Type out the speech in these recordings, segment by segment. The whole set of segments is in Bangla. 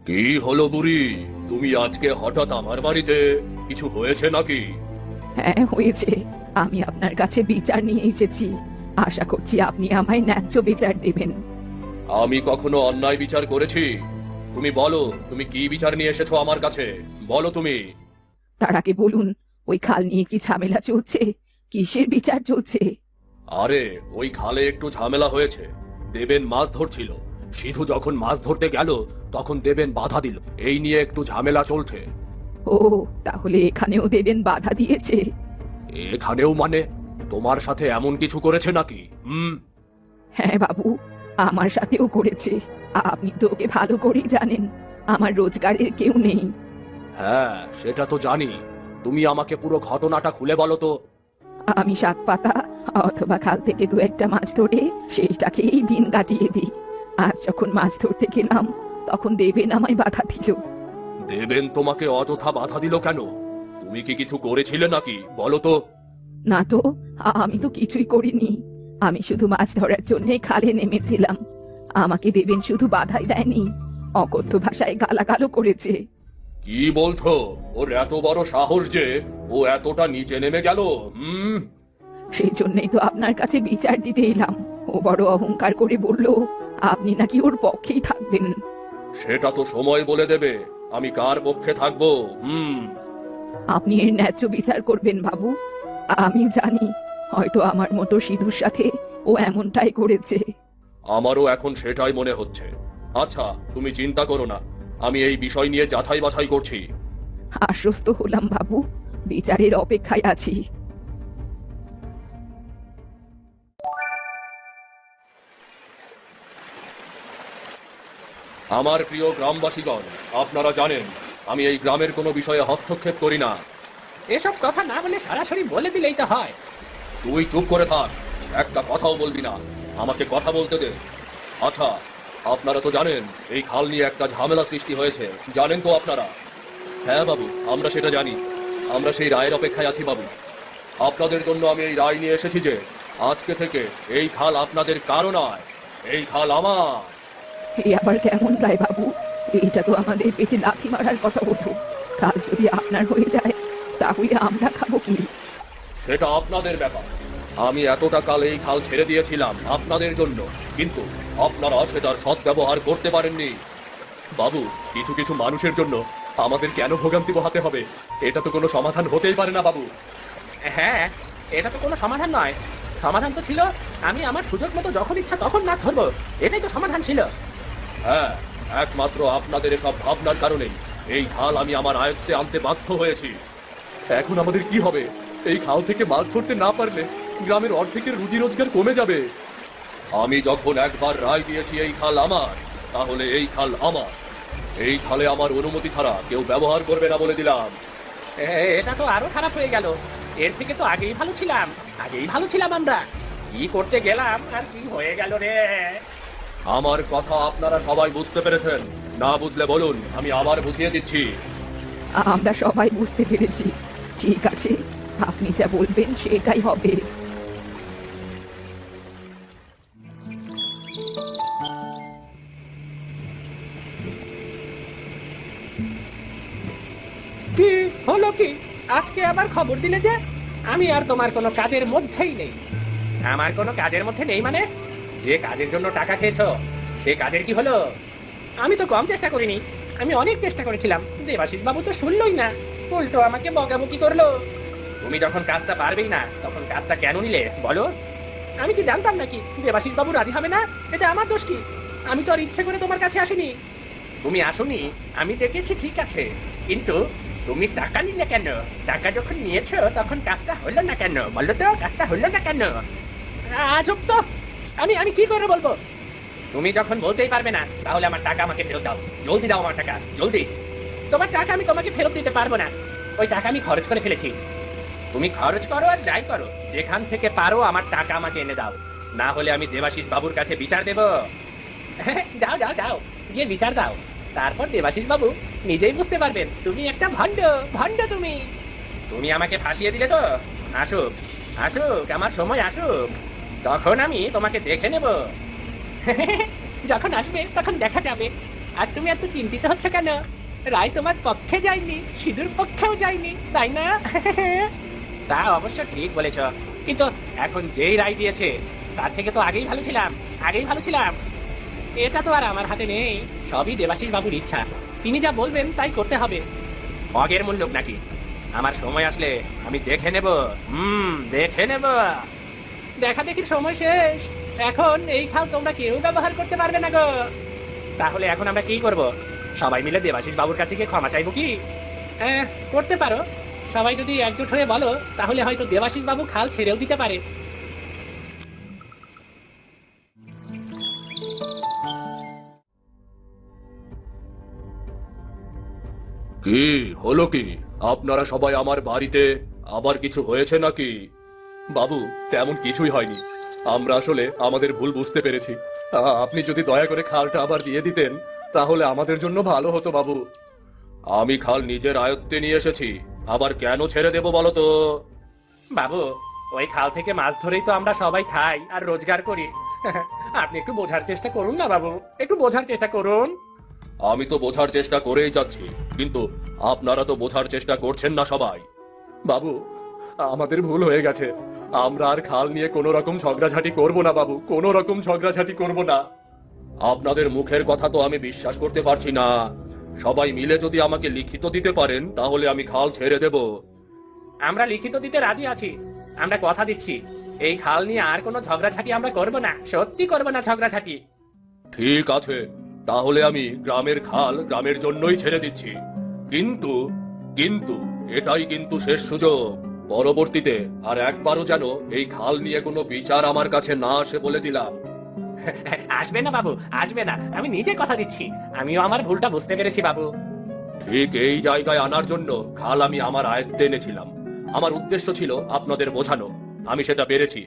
কি হলো বুড়ি? তুমি আজকে হঠাৎ আমার বাড়িতে? কিছু হয়েছে নাকি? হ্যাঁ হয়েছে। আমি আপনার কাছে বিচার নিয়ে এসেছি। আশা করছি আপনি আমায় ন্যায্য বিচার দেবেন। আমি কখনো অন্যায় বিচার করেছি? তুমি বলো, তুমি কি বিচার নিয়ে এসেছো আমার কাছে? বলো তুমি। তার আগে বলুন, ওই খাল নিয়ে কি ঝামেলা চলছে? কিসের বিচার চলছে? আরে, ওই খালে একটু ঝামেলা হয়েছে। দেবেন মাছ ধরছিল। সিধু যখন মাছ ধরতে গেল, তখন দেবেন বাধা দিল। এই নিয়ে একটু ঝামেলা চলছে। ও, তাহলে এখানেও দেবেন বাধা দিয়েছে? এখানেও মানে? তোমার সাথে এমন কিছু করেছে নাকি? হ্যাঁ বাবু, আমার সাথেও করেছে। আপনি তো ওকে ভালো করেই জানেন। আমার রোজগারের কেউ নেই। হ্যাঁ, সেটা তো জানি। তুমি আমাকে পুরো ঘটনাটা খুলে বলো তো। আমি শাক পাতা অথবা খাল থেকে দু একটা মাছ ধরে সেইটাকেই দিন কাটিয়ে দিই। আজ যখন মাছ ধরতে গেলাম, তখন দেবেন আমায় বাধা দিল। দেবেন তোমাকে অযথা বাধা দিল কেন? তুমি কি কিছু করেছিলে নাকি? বলো তো। না তো, আমি তো কিছুই করিনি। আমি শুধু মাছ ধরার জন্যই খালে নেমেছিলাম। আমাকে দেবেন শুধু বাধাই দেয়নি, অকথ্য ভাষায় গালাগালও করেছে। কি বলছো? ওর এত বড় সাহস যে ও এতটা নিচে নেমে গেল? সেই জন্যই তো আপনার কাছে বিচার দিতে এলাম। ও বড় অহংকার করে বলল আপনি নাকি ওর পক্ষেই থাকবেন। সেটা তো সময় বলে দেবে আমি কার পক্ষে থাকবো। আপনি এর ন্যায্য বিচার করবেন বাবু। আমি জানি হয়তো আমার মতো সিধুর সাথে ও এমনটাই করেছে। আমারও এখন সেটাই মনে হচ্ছে। আচ্ছা, তুমি চিন্তা করো না, আমি এই বিষয় নিয়ে যাচাই বাছাই করছি। আশ্বস্ত হলাম বাবু, বিচারের অপেক্ষায় আছি। আমার প্রিয় গ্রামবাসীগণ, আপনারা জানেন আমি এই গ্রামের কোনো বিষয়ে হস্তক্ষেপ করি না। এসব কথা না বলে সরাসরি বলে দিলেই তো হয়। তুই চুপ করে থাক, একটা কথাও বলবি না। আমাকে কথা বলতে দে। আচ্ছা, আপনারা তো জানেন এই খাল নিয়ে একটা ঝামেলা সৃষ্টি হয়েছে, জানেন তো আপনারা? হ্যাঁ বাবু, আমরা সেটা জানি। আমরা সেই রায়ের অপেক্ষায় আছি বাবু। আপনাদের জন্য আমি এই রায় নিয়ে এসেছি যে আজকে থেকে এই খাল আপনাদের কারো নয়, এই খাল আমার। এই আবার কেমন রায় বাবু? এইটা তো আমাদের পেটে লাথি মারার কথা হতো। কাল যদি আপনার হয়ে যায়, তাহলে আমরা খাবো কি? সেটা আপনাদের ব্যাপার। আমি এতটা কাল এই খাল ছেড়ে দিয়েছিলাম আপনাদের জন্য, কিন্তু আপনারা সেটার সদ্ব্যবহার করতে পারেননি। বাবু, কিছু কিছু মানুষের জন্য আমাদের কেন ভোগান্তি পোহাতে হবে? এটা তো কোনো সমাধান হতেই পারে না বাবু। হ্যাঁ, এটা তো কোনো সমাধান নয়। সমাধান তো ছিল আমি আমার সুযোগ মতো যখন ইচ্ছা তখন মাছ ধরবো। এটাই তো সমাধান ছিল। হ্যাঁ, একমাত্র আপনাদের এসব ভাবনার কারণেই এই খাল আমি আমার আয়ত্তে আনতে বাধ্য হয়েছি। এখন আমাদের কি হবে? এই খাল থেকে মাছ ধরতে না পারলে গ্রামের অর্ধেকের রুজি রোজগার কমে যাবে। আমি যখন একবার রায় দিয়েছি এই খাল আমার, তাহলে এই খাল আমার। এই খালে আমার অনুমতি ছাড়া কেউ ব্যবহার করবে না বলে দিলাম। এটা তো আরো খারাপ হয়ে গেল। এর থেকে তো আগেই ভালো ছিলাম। আগেই ভালো ছিলাম আমরা। কি করতে গেলাম আর কি হয়ে গেল রে। আমার কথা আপনারা সবাই বুঝতে পেরেছেন? না বুঝলে বলুন, আমি আবার বুঝিয়ে দিচ্ছি। আমরা সবাই বুঝতে পেরেছি। ঠিক আছে, আপনি যা বলবেন সেটাই হবে। কি হলো কি? আজকে আবার খবর দিলে যে আমি আর তোমার কোনো কাজের মধ্যেই নেই। আমার কোনো কাজের মধ্যে নেই মানে? যে কাজের জন্য টাকা খেয়েছো সেই কাজের কি হলো? আমি তো কম চেষ্টা করিনি, আমি অনেক চেষ্টা করেছিলাম। দেবাশিস বাবু তো শুনলই না, উল্টো আমাকে বকাবকি করলো। তুমি যখন কাজটা পারবেই না তখন কাজটা কেন নিলে বলো? আমি কি জানতাম নাকি দেবাশিস বাবু রাজি হবে না? এটা আমার দোষ কি? আমি তো আর ইচ্ছে করে তোমার কাছে আসিনি। তুমি আসোনি আমি দেখেছি ঠিক আছে, কিন্তু তুমি টাকা নিলে কেন? টাকা যখন নিয়েছো তখন কাজটা হলো না কেন বলো তো? কাজটা হলো না কেন? আজব তো। আমি আমি কি করে বলবো? তুমি যখন বলতেই পারবে না, তাহলে আমার টাকা আমাকে ফেরত দাও। জলদি দাও আমার টাকা, জলদি। তোমার টাকা আমি তোমাকে ফেরত দিতে পারবো না। ওই টাকা আমি খরচ করে ফেলেছি। তুমি খরচ করো আর যাই করো, যেখান থেকে পারো আমার টাকা আমাকে এনে দাও। না হলে আমি দেবাশিস বাবুর কাছে বিচার দেব। যাও যাও যাও, গিয়ে বিচার দাও। তারপর দেবাশিস বাবু নিজেই বুঝতে পারবেন তুমি একটা ভণ্ড। ভণ্ড তুমি। তুমি আমাকে ফাঁসিয়ে দিলে তো। আসুক, আসুক, আমার সময় আসুক, তখন আমি তোমাকে দেখে নেব। যখন আসবে তখন দেখা যাবে। আর তুমি এত চিন্তিত হচ্ছ কেন? রায় তোমার পক্ষে যায়নি, সিঁদুর পক্ষেও যায়নি, তাই না? তা অবশ্য ঠিক বলেছ, কিন্তু এখন যেই রায় দিয়েছে তার থেকে তো আগেই ভালো ছিলাম, আগেই ভালো ছিলাম। এটা তো আর আমার হাতে নেই, সবই দেবাশিস বাবুর ইচ্ছা। তিনি যা বলবেন তাই করতে হবে। অগের মূল্য নাকি? আমার সময় আসলে আমি দেখে নেব, দেখে নেব। দেখা দেখির সময় শেষ। এখন এই খাল তোমরা কেউ ব্যবহার করতে পারবে না গো। তাহলে এখন আমরা কি করব? সবাই মিলে দেবাশিস বাবুর কাছে গিয়ে ক্ষমা চাইবো কি? হ্যাঁ, করতে পারো। সবাই যদি একজোট হয়ে বলো তাহলে হয়তো দেবাশিস বাবু খাল ছেড়েও দিতে পারে। কি হলো কি? আপনারা সবাই আমার বাড়িতে, আবার কিছু হয়েছে নাকি? বাবু, তেমন কিছুই হয়নি। আমরা আসলে আমাদের ভুল বুঝতে পেরেছি। আপনি যদি দয়া করে খালটা আবার দিয়ে দিতেন তাহলে আমাদের জন্য ভালো হতো বাবু। আমি খাল নিজের আয়ত্তে নিয়ে এসেছি, আবার কেন ছেড়ে দেব বলো তো? বাবু, ওই খাল থেকে মাছ ধরেই তো আমরা সবাই খাই আর রোজগার করি। আপনি একটু বোঝার চেষ্টা করুন না বাবু, একটু বোঝার চেষ্টা করুন। আমি তো বোঝার চেষ্টা করেই যাচ্ছি, কিন্তু আপনারা তো বোঝার চেষ্টা করছেন না সবাই। বাবু, আমাদের ভুল হয়ে গেছে। আমরা আর খাল নিয়ে কোনো রকম ঝগড়াঝাটি করব না বাবু, কোনো রকম ঝগড়াঝাটি করব না। আপনাদের মুখের কথা তো আমি বিশ্বাস করতে পারছি না। সবাই মিলে যদি আমাকে লিখিত দিতে পারেন তাহলে আমি খাল ছেড়ে দেব। আমরা লিখিত দিতে রাজি আছি। আমরা কথা দিচ্ছি, এই খাল নিয়ে আর কোনো ঝগড়াঝাটি আমরা করব না, সত্যি করব না ঝগড়াঝাটি। ঠিক আছে, তাহলে আমি গ্রামের খাল গ্রামের জন্যই ছেড়ে দিচ্ছি। কিন্তু কিন্তু এটাই কিন্তু শেষ সুযোগ। পরবর্তীতে আর একবারও যেন এই খাল নিয়ে কোনো বিচার আমার কাছে না আসে বলে দিলাম। আসবে না বাবু, আসবে না, আমি নিজে কথা দিচ্ছি। আমিও আমার ভুলটা বুঝতে পেরেছি বাবু। ঠিক এই জায়গায় আনার জন্য খাল আমি আমার আয়ত্তে এনেছিলাম। আমার উদ্দেশ্য ছিল আপনাদের বোঝানো, আমি সেটা পেরেছি।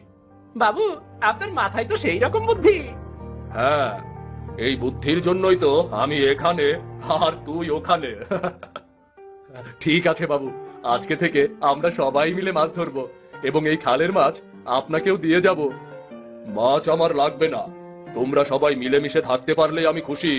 বাবু, আপনার মাথায় তো সেই রকম বুদ্ধি। হ্যাঁ, এই বুদ্ধির জন্যই তো আমি এখানে আর তুই ওখানে। ঠিক আছে বাবু, আজকে থেকে আমরা সবাই মিলে মাছ ধরবো এবং এই খালের মাছ আপনাকেও দিয়ে যাব। মাছ আমার লাগবে না, তোমরা সবাই মিলেমিশে থাকতে পারলে আমি খুশি।